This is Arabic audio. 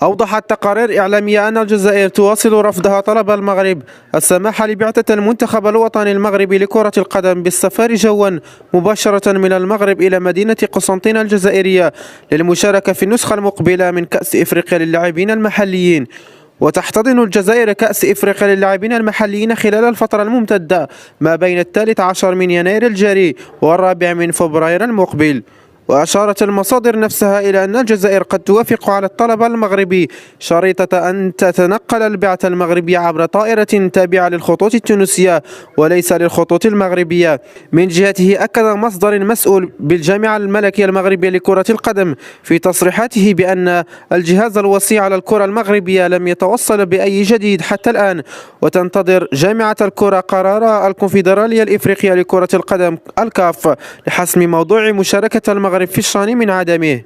أوضحت تقارير إعلامية أن الجزائر تواصل رفضها طلب المغرب السماح لبعثة المنتخب الوطني المغربي لكرة القدم بالسفر جوا مباشرة من المغرب إلى مدينة قسنطينة الجزائرية للمشاركة في النسخة المقبلة من كأس إفريقيا للاعبين المحليين. وتحتضن الجزائر كأس إفريقيا للاعبين المحليين خلال الفترة الممتدة ما بين 13 من يناير الجاري و4 من فبراير المقبل. وأشارت المصادر نفسها إلى أن الجزائر قد توافق على الطلب المغربي شريطة أن تتنقل البعثة المغربية عبر طائرة تابعة للخطوط التونسية وليس للخطوط المغربية. من جهته أكد مصدر مسؤول بالجامعة الملكية المغربية لكرة القدم في تصريحاته بأن الجهاز الوصي على الكرة المغربية لم يتوصل بأي جديد حتى الآن، وتنتظر جامعة الكرة قرار الكونفدرالية الإفريقية لكرة القدم الكاف لحسم موضوع مشاركة المغرب في الشان من عدمه.